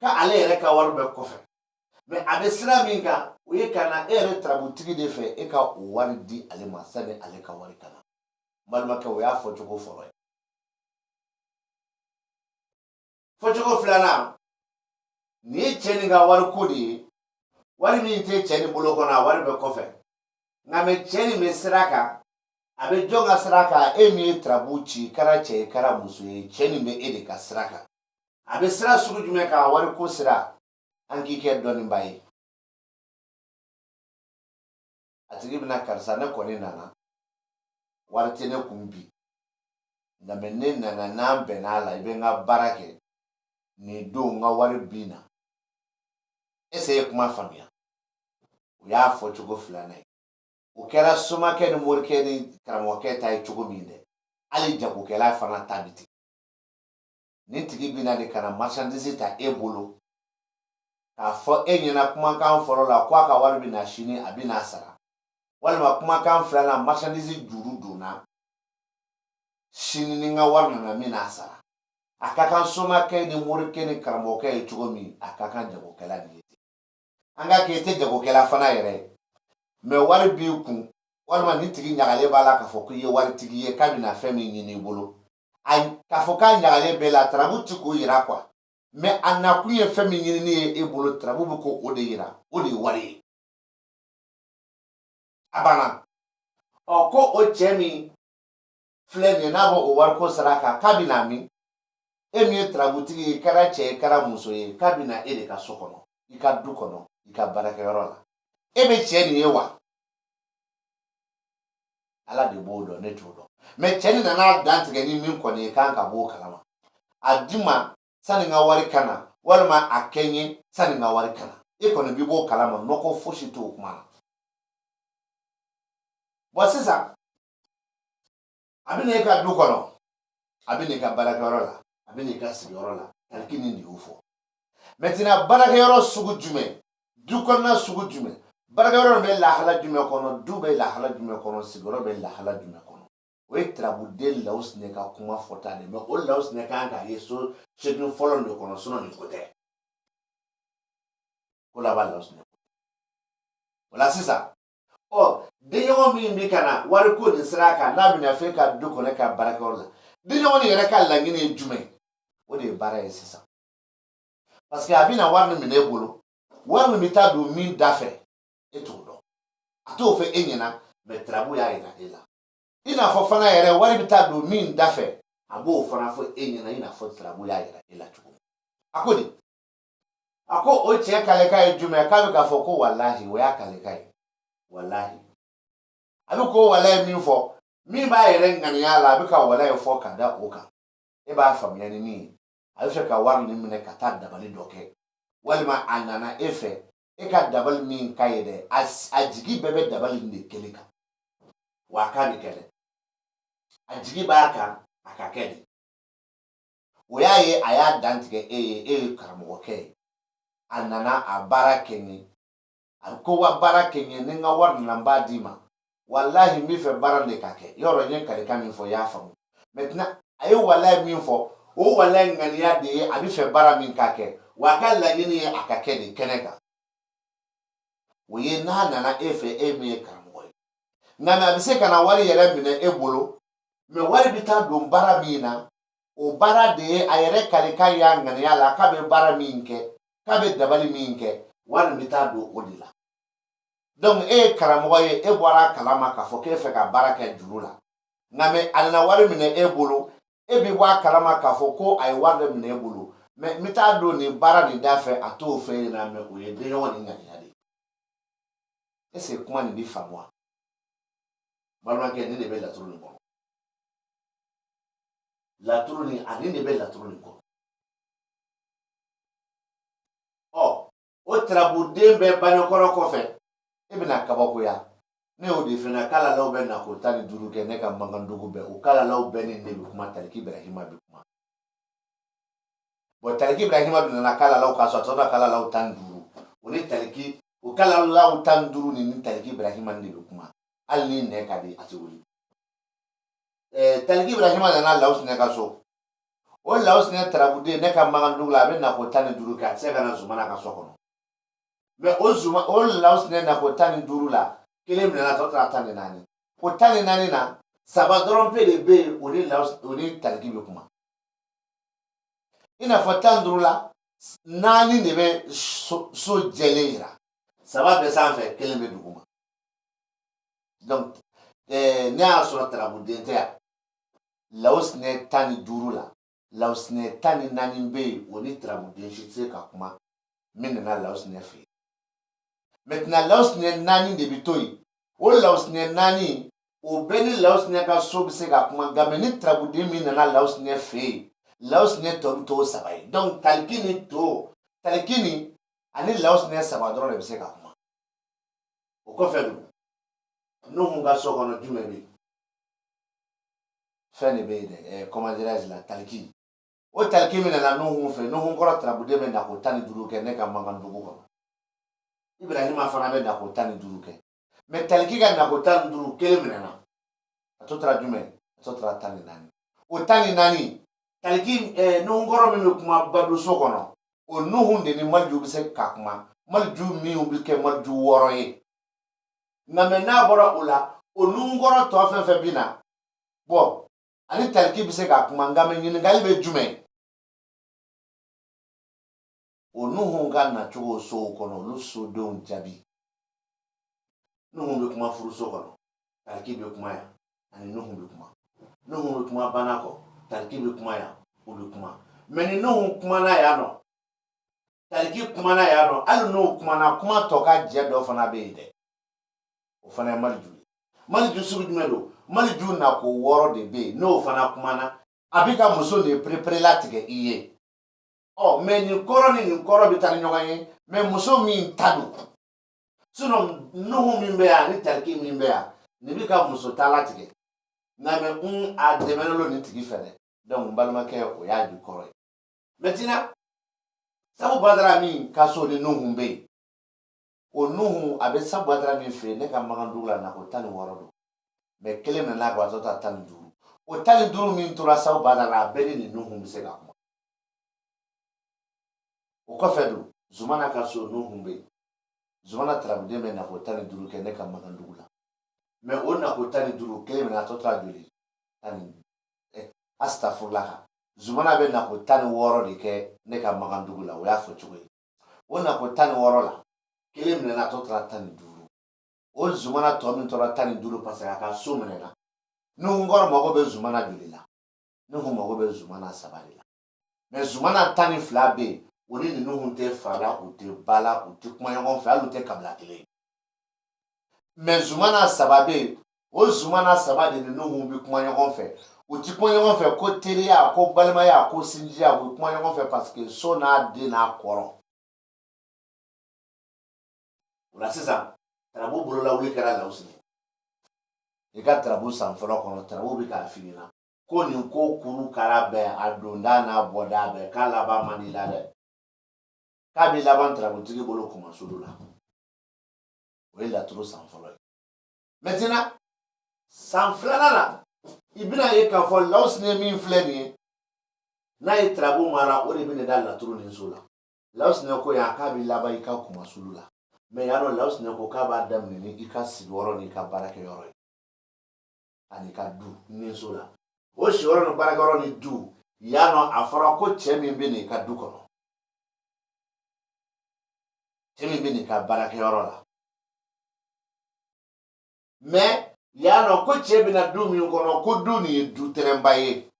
S1: k'ale yɛrɛ ka wari bɛ kɔfɛ. Mais a bɛ sira min kan o ye ka na e yɛrɛ tirabutigi de fɛ e ka o wari di ale ma sani ale ka wari ka na. N balimakɛ o y'a fɔcogo fɔlɔ ye. Fɔcogo filanan nin ye cɛ nin ka wari ko de ye. Wari min tɛ cɛ nin bolo kɔnɔ a wari bɛ kɔfɛ. Nka mais cɛ nin bɛ sira kan a bɛ jɔn ka sira kan e min ye tirabu ci i kɛra cɛ ye i kɛra muso ye cɛ nin bɛ e de ka sira kan. A bɛ sira sugu jumɛn kan a wari ko sira? An k'i kɛ dɔnniba ye. A tigi bɛna karisa ne kɔni nana wari tɛ ne kun bi. Nka mais ne nana n'an bɛnna la i bɛ n ka baara kɛ nin don n ka wari bi na. Est-ce que e ye kuma faamuya? O y'a fɔcogo filanan ye. O kɛra somakɛ ni morikɛ ni karamɔgɔkɛ ta ye cogo min dɛ. Hali jagokɛla fana ta bɛ ten. Nin tigi bɛna de ka na marchandise ta e bolo k'a fɔ e ɲɛna kumakan fɔlɔ la k'a ka wari bɛna sini a bɛna sara walima kumakan filanan marchandise juru donna sini ni n ka wari nana min n'a sara a ka kan somakɛ ni morikɛ ni karamɔgɔkɛ ye cogo min a ka kan jagokɛla ni ye ten an ka kɛ i tɛ jagokɛla fana yɛrɛ ye mɛ wari b'i kun walima ni tigi ɲagalen b'a la k'a fɔ ko i ye waritigi ye k'a bɛna fɛn min ɲini i bolo k'a fɔ k'a ɲagalen b'e la tarabu ti k'o yira kuwa mɛ a nakun ye fɛn min ɲinini ye e bolo tarabu bɛ k'o de yira o de ye wari ye a banna ko o cɛ min filɛ nin ye n'a b'o o wariko sara kan k'a bɛna min e min ye tarabutigi ye i kɛra cɛ ye i kɛra muso ye k'a bɛna e de ka so kɔnɔ i ka du kɔnɔ i ka baarakɛyɔrɔ la e bɛ cɛ nin ye wa ala de b'o dɔn ne t'o dɔn mɛ cɛ nin nana dantigɛ ni min kɔni ye kan ka b'o kalama a di ma sani n ka wari ka na walima a kɛ n ye sani n ka wari ka na e kɔni b'i b'o kalama nɔgɔ fosi t'o kuma na bɔn sisan a bɛ na e ka du kɔnɔ a bɛ na i ka baarakɛyɔrɔ la a bɛ na i ka sigiyɔrɔ la kaliki nin de y'o fɔ maintenant baarakɛyɔrɔ sugu jumɛn du kɔnɔna sugu jumɛn baarakɛyɔrɔ bɛ lahala jumɛn kɔnɔ du bɛ lahala jumɛn kɔnɔ sigiyɔrɔ bɛ lahala jumɛn kɔnɔ o ye tarabuden Lawusinɛ ka kuma fɔta de mɛ o Lawusinɛ kan k'a ye so seegin fɔlɔ de kɔnɔ nin ko tɛ ko laban Lawusinɛ o la sisan denɲɔgɔn min bɛ ka na wariko nin sira kan n'a bɛna fɛ ka du kɔnɔ ka baarakɛyɔrɔ la denɲɔgɔn nin yɛrɛ ka laɲini ye jumɛn o de ye baara ye sisan parce que a bɛna wari min minɛ e bolo wari min bɛ taa don min da fɛ e t'o dɔn a t'o fɛ e ɲɛna mɛ tarabu y'a yira e la i n'a fɔ fana yɛrɛ wari bɛ taa don min da fɛ a b'o fana fɔ e ɲɛna i n'a fɔ tarabu y'a yira e la cogo min a ko de a ko o cɛ kalekan ye jumɛn k'a bɛ k'a fɔ ko walahi o y'a kalekan ye walahi a bɛ ko walahi min fɔ min b'a yɛrɛ ŋaniya la a bɛ ka walahi fɔ ka da o kan e b'a faamuya ni min ye a bɛ fɛ ka wari nin minɛ ka taa dabali dɔ kɛ walima a nana e fɛ e ka dabali min ka ye dɛ a jigi bɛɛ bɛ dabali nin de kelen kan wa a k'a bɛ kɛ dɛ a jigi b'a kan a ka kɛ de o y'a ye a y'a dantigɛ e ye e ye karamɔgɔkɛ ye a nana a baara kɛ n ye a ko wa baara kɛ n ye ni n ka wari nana n b'a d'i ma walahi n bɛ fɛ baara de ka kɛ yɔrɔ n ye kalikan min fɔ i y'a faamu maintenant a ye walahi min fɔ o walahi ŋaniya de ye a bɛ fɛ baara min ka kɛ wa a ka laɲini ye a ka kɛ de kɛnɛ kan o ye n'a nana e fɛ e min ye karamɔgɔ ye nka a bɛ se ka na wari yɛrɛ minɛ e bolo mɛ wari bɛ taa don baara min na o baara de ye a yɛrɛ kalikan y'a ŋaniya la k'a bɛ baara min kɛ k'a bɛ dabali min kɛ wari bɛ taa don o de la donc e ye karamɔgɔ ye e bɔra a kalama k'a fɔ k'e fɛ ka baara kɛ juru la nka mɛ a nana wari minɛ e bolo e bɛ bɔ a kalama k'a fɔ ko a ye wari de minɛ e bolo mɛ n bɛ taa don nin baara nin da fɛ a t'o fɛ yen na mɛ o ye denɲɔgɔn nin ŋaniya de ye est ce que kuma nin bɛ faamu wa balimakɛ ne de bɛ laturu nin kɔnɔ laturu nin ani de bɛ laturu nin kɔnɔ o tarabuden bɛɛ bangekɔrɔ kɔfɛ e bɛna kabakoya ne y'o de fɛnɛ k'alalaw bɛ na ko 15 kɛ ne ka mankandugu bɛɛ o k'alalaw bɛɛ ni ne bɛ kuma Taliki Ibrahima bɛ kuma bon Taliki Ibrahima dun nana k'alalaw k'a sɔrɔ a tɔ tora k'alalaw 15 o ni Taliki o k'alalaw 15 ni Taliki Ibrahima de bɛ kuma hali ni nɛ ka di a tɛ wuli Taliki Ibrahima nana Lawusinɛ ka so o Lawusinɛ tarabuden ne ka mankandugu la a bɛ na ko 15 kɛ a tɛ se ka na Zumana ka so kɔnɔ mɛ o Lawusinɛ na ko 15 la kelen minɛna tɔ tora 14 o 14 na saba dɔrɔn pe de bɛ yen o ni Taliki bɛ kuma i n'a fɔ 15 la 4 de bɛ so jɛlen yira saba bɛ sanfɛ kelen bɛ duguma donc ne y'a sɔrɔ tarabuden tɛ yan Lawusinɛ 15 la Lawusinɛ 14 bɛ yen o ni tarabuden si tɛ se ka kuma min nana Lawusinɛ fɛ yen maintenant Lawusinɛ 4 de bɛ to yen o Lawusinɛ 4 o bɛɛ ni Lawusinɛ ka so bɛ se ka kuma nka mɛ ni tarabuden min nana Lawusinɛ fɛ yen Lawusinɛ tɔ bɛ to o saba ye donc Taliki nin ani Lawusinɛ saba dɔrɔn de bɛ se ka kuma o kɔfɛ dun Nuhun ka so kɔnɔ jumɛn bɛ yen fɛn de bɛ yen dɛ comment dirais-je la Taliki o taliki min na Nuhu fɛ Nuhu kɔrɔ tarabude bɛ nako 15 kɛ ne ka Mankandugu kɔnɔ Ibrahima fana bɛ nako 15 kɛ mais taliki ka nako 15 kelen minɛna a tɔ tora jumɛn a tɔ tora 14 o 14 taliki Nuhu kɔrɔ min bɛ kuma badoso kɔnɔ o Nuhu de ni Maliju bɛ se ka kuma Maliju min bɛ kɛ Maliju 6 ye nka mais n'a bɔra o la o Nuhu kɔrɔ tɔ fɛn fɛn bɛ na bon ani taliki bɛ se ka kuma nka mais ɲininkali bɛ jumɛn o Nuhu ka nacogo sow kɔnɔ olu sodenw jaabi Nuhu bɛ kuma furuso kɔnɔ taliki bɛ kuma yan ani Nuhu bɛ kuma Nuhu bɛ kuma bana kɔ taliki bɛ kuma yan o bɛ kuma mais ni Nuhu kumana yan nɔ taliki kumana yan nɔ hali n'o kumana kuma tɔ ka jɛ dɔ fana bɛ yen dɛ o fana ye Maliju ye Maliju sugu jumɛn don Maliju nako 6 de bɛ yen n'o fana kumana a bɛ ka muso de perepere latigɛ i ye mais nin kɔrɔ ni nin kɔrɔ bɛ taa ni ɲɔgɔn ye mais muso min ta don sinon Nuhu min bɛ yan ani taliki min bɛ yan nin bɛ ka muso ta latigɛ nka mais a dɛmɛlen don nin tigi fɛ dɛ donc n balimakɛ o y'a di kɔrɔ ye maintenant Sabu Badara min ka so ni Nuhu bɛ yen o Nuhu a bɛ Sabu Badara min fɛ yen ne ka Mankandugu la nako 16 don mais kelen minɛna a tɔ tora 15 o 15 min tora Sabu Badara a bɛɛ ni nin Nuhu bɛ se ka kuma o kɔfɛ dun Zumana ka so Nuhu bɛ yen Zumana tarabuden bɛ nako 15 kɛ ne ka Mankandugu la mais o nako 15 kelen minɛ a tɔ tora joli astafurla Zumana bɛ nako 16 de kɛ ne ka Mankandugu la o y'a fɔ cogo ye o nako 16 la kelen minɛna a tɔ tora 15 o Zumana tɔ min tora 15 parce que a ka so minɛna Nuhu kɔrɔ mago bɛ Zumana joli la Nuhu mago bɛ Zumana 3 de la mais Zumana 12 bɛ yen o ni Nuhu tɛ fara u tɛ bala u tɛ kuma ɲɔgɔn fɛ hali u tɛ kabila kelen ye mais Zumana 3 bɛ yen o Zumana 3 de ni Nuhu bɛ kuma ɲɔgɔn fɛ u tɛ kuma ɲɔgɔn fɛ ko teriya ko balimaya ko sinjiya u bɛ kuma ɲɔgɔn fɛ parce que so n'a den n'a kɔrɔ o la sisan Tarabu bololawuli kɛra Lawusi i ka Tarabu san fɔlɔ kɔnɔ Tarabu bɛ k'a f'i ɲɛna ko nin ko kuru kara bɛɛ a donda n'a bɔda bɛɛ k'a laban man di la dɛ k'a bɛ laban Tarabutigi bolo Kumasulu la o ye laturu san fɔlɔ ye maintenant san 2nan na i bɛna ye k'a fɔ Lawusi min filɛ nin ye n'a ye Tarabu mara o de bɛ da laturu nin so la Lawusi ko yan k'a bɛ laban i ka Kumasulu la mais y'a dɔn Lawusi ko k'a b'a daminɛ ni i ka sigiyɔrɔ n'i ka baarakɛyɔrɔ ye ani ka du nin so la o sigiyɔrɔ ni baarakɛyɔrɔ ni du y'a dɔn a fɔra ko cɛ min bɛ n'i ka du kɔnɔ cɛ min bɛ n'i ka baarakɛyɔrɔ la mais y'a dɔn ko cɛ bɛna du min kɔnɔ ko du nin ye du tɛrɛnba ye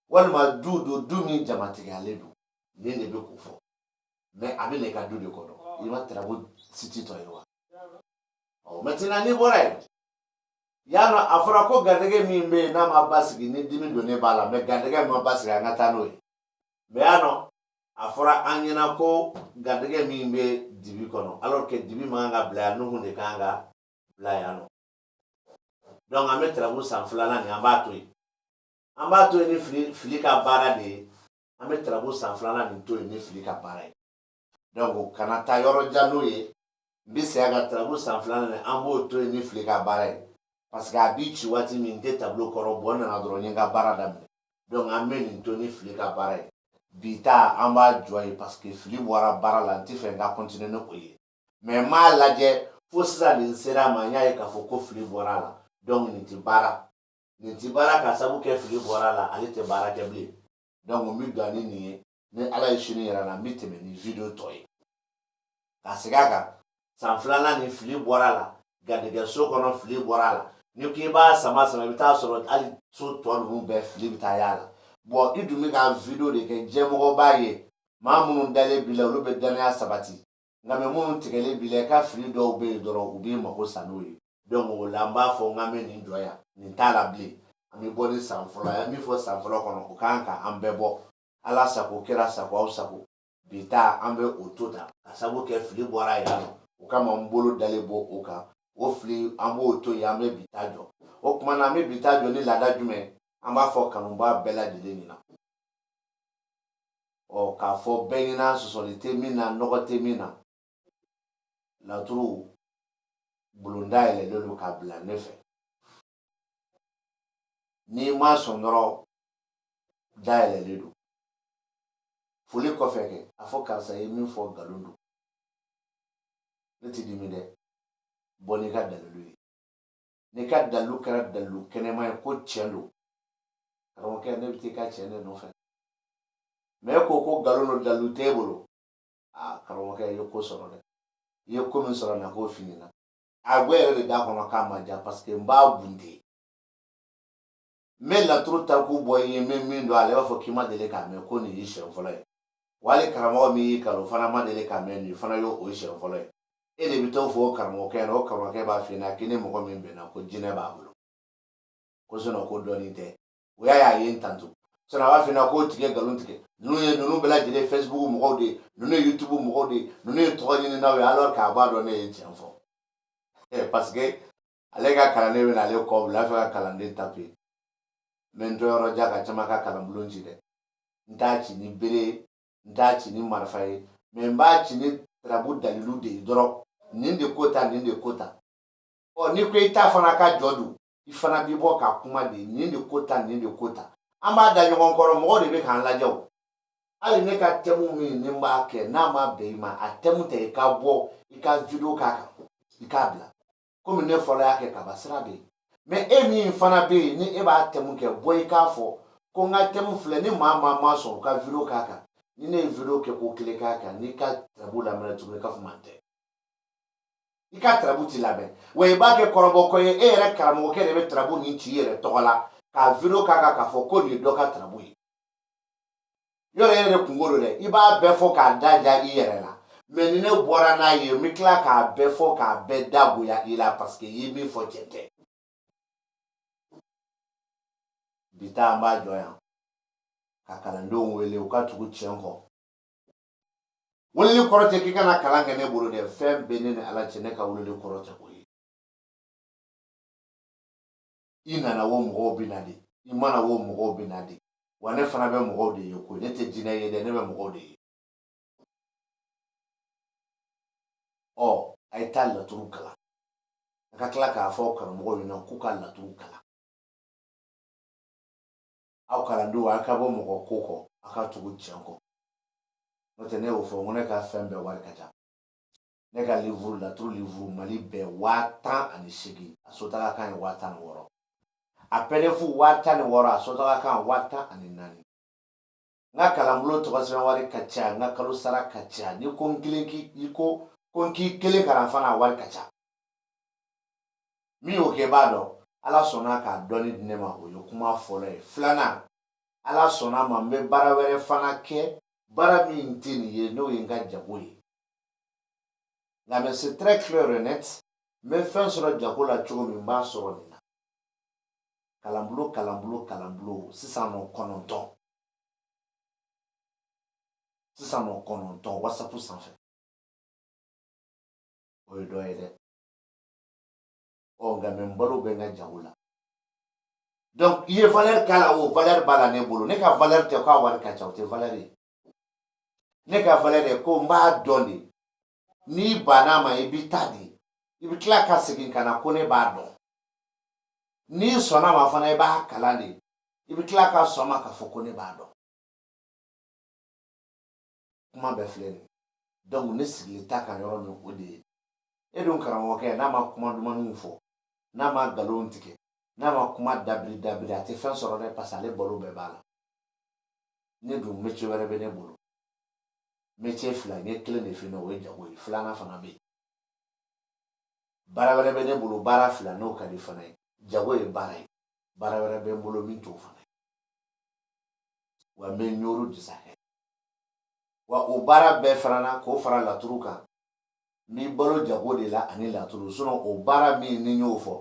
S1: walima du min jamatigɛyalen don nin de bɛ k'o fɔ mais a bɛ na i ka du de kɔnɔ i ma Tarabu siti tɔ ye wa maintenant n'i bɔra yen y'a dɔn a fɔra ko garijɛgɛ min bɛ yen n'a ma basigi ni dimi donnen b'a la mais garijɛgɛ min ma basigi an ka taa n'o ye mais y'a dɔn a fɔra an ɲɛna ko garijɛgɛ min bɛ dibi kɔnɔ alors que dibi man kan ka bila yan Nuhu de kan ka bila yan nɔ donc an bɛ Tarabu san 2nan nin an b'a to yen an b'a to yen ni fili ka baara de ye an bɛ Tarabu san 2nan nin to yen ni fili ka baara ye donc kana taa yɔrɔ jan n'o ye n bɛ segin ka Tarabu san 2nan nin an b'o to yen ni fili ka baara ye parce que a b'i ci waati min n tɛ tableau kɔrɔ bɔ n nana dɔrɔn n ye n ka baara daminɛ donc an bɛ nin to ni fili ka baara ye bi ta an b'a jɔ ye parce que fili bɔra baara la n tɛ fɛ n ka continuer ni o ye mais n m'a lajɛ fo sisan nin sera ma n y'a ye k'a fɔ ko fili bɔra a la donc nin tɛ baara ka sabu kɛ fili bɔra a la ale tɛ baara kɛ bilen donc n bɛ don ni nin ye ni Ala ye sini yɛrɛ na n bɛ tɛmɛ ni video tɔ ye ka segin a kan san 2nan ni fili bɔra a la garijɛgɛ so kɔnɔ fili bɔra a la ni k'i b'a sama i bɛ taa sɔrɔ hali so tɔ ninnu bɛɛ fili bɛ taa y'a la bon i dun bɛ ka video de kɛ jɛmɔgɔ b'a ye maa minnu dalen b'i la olu bɛ danaya sabati nka mɛ minnu tigɛlen b'i la i ka fili dɔw bɛ yen dɔrɔn u b'i mago sa n'o ye donc o la n b'a fɔ n k'an bɛ nin jɔ yan nin t'a la bilen an bɛ bɔ ni san fɔlɔ ye an bɛ fɔ san fɔlɔ kɔnɔ o kan ka an bɛɛ bɔ Ala sago kira sago aw sago bi ta an bɛ o to ta ka sabu kɛ fili bɔra yan nɔ o kama n bolo dalen bɔ o kan o fili an b'o to yen an bɛ bi ta jɔ o tuma na an bɛ bi ta jɔ ni laada jumɛn an b'a fɔ kanuba bɛɛ lajɛlen ɲɛna k'a fɔ bɛɛ ɲɛna sɔsɔli tɛ min na nɔgɔ tɛ min na laturu bulonda yɛlɛlen don k'a bila ne fɛ n'i ma sɔn dɔrɔn da yɛlɛlen don foli kɔfɛ kɛ a fɔ karisa ye min fɔ nkalon don ne tɛ dimi dɛ bɔ n'i ka dalilu ye n'i ka dalilu kɛra dalilu kɛnɛma ye ko tiɲɛ don karamɔgɔkɛ ne bɛ taa i ka tiɲɛ de nɔfɛ mɛ e ko nkalon don dalilu t'e bolo karamɔgɔkɛ i ye ko sɔrɔ dɛ i ye ko min sɔrɔ na k'o f'i ɲɛna a bɔ yɛrɛ de da kɔnɔ k'a ma diya parce que n b'a bunte n bɛ laturu tariku bɔ i ye n bɛ min dɔn ale b'a fɔ k'i ma deli k'a mɛn ko nin y'i siɲɛ fɔlɔ ye wali karamɔgɔ min y'i kalan o fana ma deli k'a mɛn nin fana y'o siɲɛ fɔlɔ ye e de bɛ t'o fɔ o karamɔgɔkɛ ɲɛna o karamɔgɔkɛ b'a f'i ɲɛna k'i ni mɔgɔ min bɛnna ko jinɛ b'a bolo ko ko dɔɔnin tɛ o y'a ye n tanto a b'a f'i ɲɛna k'o tigɛ nkalon tigɛ ninnu bɛɛ lajɛlen Facebook mɔgɔw de ye ninnu ye YouTube mɔgɔw de ye ninnu ye tɔgɔ ɲininaw ye alors k'a b'a dɔn ne ye tiɲɛ fɔ parce que ale ka kalanden bɛ na ale kɔ bila a fɛ ka kalanden taper mɛ n to yɔrɔ jan ka caman ka kalanbulon ci dɛ n t'a ci ni bere n t'a ci ni marifa ye mɛ n b'a ci ni tarabu dalilu de ye dɔrɔn nin de ko ta nin de ko ta ni ko i ta fana ka jɔ don i fana b'i bɔ ka kuma de nin de ko ta nin de ko ta an b'a da ɲɔgɔn kɔrɔ mɔgɔw de bɛ k'an lajɛ o hali ne ka thème min ni n b'a kɛ n'a ma bɛn i ma a thème tɛ i ka bɔ i ka video k'a kan i k'a bila komi ne fɔlɔ y'a kɛ kaba sira bɛ yen mɛ e min fana bɛ yen ni e b'a thème kɛ bɔ i k'a fɔ ko n ka thème filɛ ni maa ma sɔn ka video k'a kan ni ne ye video kɛ ko kelen k'a kan n'i ka tarabu lamɛnna tuguni k'a fɔ man tɛ i ka tarabu ti labɛn wa i b'a kɛ kɔrɔbɔkɔ ye e yɛrɛ karamɔgɔkɛ de bɛ tarabu nin ci i yɛrɛ tɔgɔ la k'a video k'a kan k'a fɔ ko nin ye dɔ ka tarabu ye yɔrɔ yɛrɛ de kungo don dɛ i b'a bɛɛ fɔ k'a da ja i yɛrɛ la mɛ ni ne bɔra n'a ye n bɛ tila k'a bɛɛ fɔ k'a bɛɛ dagoya i la parce que i ye min fɔ tiɲɛ tɛ bi ta an b'a jɔ yan ka kalandenw wele u ka tugu tiɲɛ kɔ weleli kɔrɔ tɛ k'i kana kalan kɛ ne bolo dɛ fɛn bɛ ne ni ala cɛ ne ka weleli kɔrɔ tɛ o ye i nana o mɔgɔw bɛ na de i mana o mɔgɔw bɛ na de wa ne fana bɛ mɔgɔw de ye koyi ne tɛ jinɛ ye dɛ ne bɛ mɔgɔw de ye a ye taa laturu kalan a ka tila k'a fɔ karamɔgɔw ɲɛna k'u ka laturu kalan aw kalandenw a ka bɔ mɔgɔ ko kɔ a ka tugu tiɲɛ kɔ n'o tɛ ne y'o fɔ n ko ne ka fɛn bɛɛ wari ka ca ne ka livre laturu livre mali bɛɛ 10,800 a sotaga kan ye 16,000 a pdf 10,600 a sotaga kan 14,000 n ka kalanbulon tɔgɔ sɛbɛn wari ka ca n ka kalo sara ka ca ni ko n k'i kelen kalan fana a wari ka ca min y'o kɛ b'a dɔn ala sɔnna k'a dɔnni di ne ma o ye kuma fɔlɔ ye filanan ala sɔnna ma n bɛ baara wɛrɛ fana kɛ baara min tɛ nin ye n'o ye n ka jago ye nka mais c'est très clair et net n bɛ fɛn sɔrɔ jago la cogo min n b'a sɔrɔ nin na kalanbulon sisan nɔ 9 whatsapp sanfɛ o ye dɔ ye dɛ nka mɛ n balo bɛ n ka jago la donc i ye valeur k'a la o valeur b'a la ne bolo ne ka valeur tɛ k'a wari ka ca o tɛ valeur ye ne ka valeur ye ko n b'a dɔn de n'i banna ma i b'i ta di i bɛ tila ka segin ka na ko ne b'a dɔn n'i sɔnna ma fana i b'a kalan de i bɛ tila ka sɔn ma k'a fɔ ko ne b'a dɔn kuma bɛɛ filɛ nin ye donc ne sigilen t'a kan yɔrɔ min o de ye e dun karamɔgɔkɛ n'a ma kuma dumanw fɔ n'a ma nkalon tigɛ n'a ma kuma dabiri a tɛ fɛn sɔrɔ dɛ parce que ale balo bɛɛ b'a la ne dun métier wɛrɛ bɛ ne bolo métier fila n ye kelen de f'i ɲɛna o ye jago ye filanan fana bɛ yen baara wɛrɛ bɛ ne bolo baara fila n'o ka di fana ye jago ye baara ye baara wɛrɛ bɛ n bolo min t'o fana ye wa n bɛ ɲoro disa kɛ wa o baara bɛɛ fana na k'o fara laturu kan n b'i balo jago de la ani laturu o baara min ni n y'o fɔ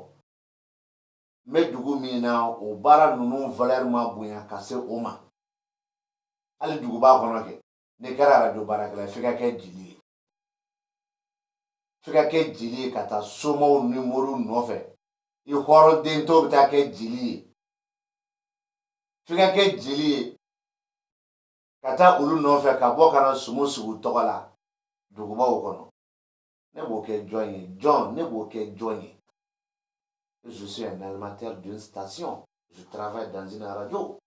S1: n bɛ dugu min na o baara ninnu valeur ma bonya ka se o ma hali duguba kɔnɔ kɛ n'i kɛra radio baarakɛla f'i ka kɛ jeli ye f'i ka kɛ jeli ye ka taa somɔgɔw numéro nɔfɛ i hɔrɔnden tɔw bɛ taa kɛ jeli ye f'i ka kɛ jeli ye ka taa olu nɔfɛ ka bɔ ka na sumu sugu tɔgɔ la dugubaw kɔnɔ ne b'o kɛ jɔn ye jɔn ne b'o kɛ jɔn ye je suis un animateur d'une station je travaille dans une radio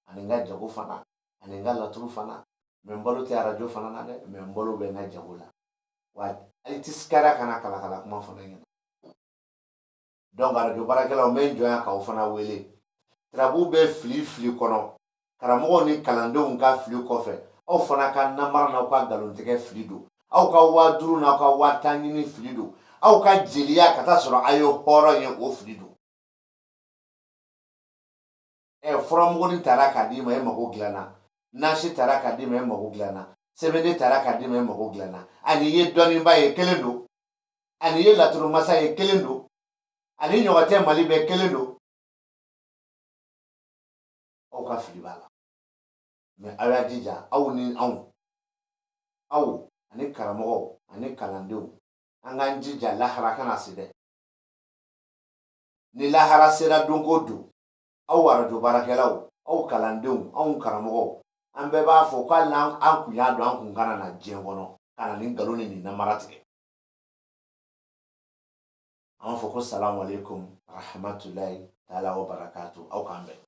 S1: ani n ka jago fana ani n ka laturu fana mɛ n balo tɛ radio fana na dɛ mɛ n balo bɛ n ka jago la wa hali tɛ kariya kana kala kuma fana ɲɛna donc radio baarakɛlaw n bɛ n jɔnya k'aw fana wele tarabu bɛ fili kɔnɔ karamɔgɔw ni kalandenw ka fili kɔfɛ aw fana ka namara n'aw ka nkalontigɛ fili don aw ka 5000 n'aw ka 10,000 ɲini fili don aw ka jeliya ka taa sɔrɔ a ye hɔrɔn ye o fili don furamugunin taara k'a d'i ma e mago dilanna nasi taara k'a d'i ma e mago dilanna sɛbɛnni taara k'a d'i ma e mago dilanna ani ye dɔnniba ye kelen don ani ye laturumasa ye kelen don ani ɲɔgɔn tɛ mali bɛɛ kelen don aw ka fili b'a la mɛ aw y'a jija aw ni anw aw ani karamɔgɔw ani kalandenw an k'an jija lahara kana se dɛ ni lahara sera don o don aw arajo baarakɛlaw aw kalandenw anw karamɔgɔw an bɛɛ b'a fɔ ko hali n'an kun y'a dɔn an kun kana na diɲɛ kɔnɔ ka na ni nkalon ni nin namara tigɛ an b'a fɔ ko salamu aleykum rahmatulahi taala wa barakatu aw k'an bɛn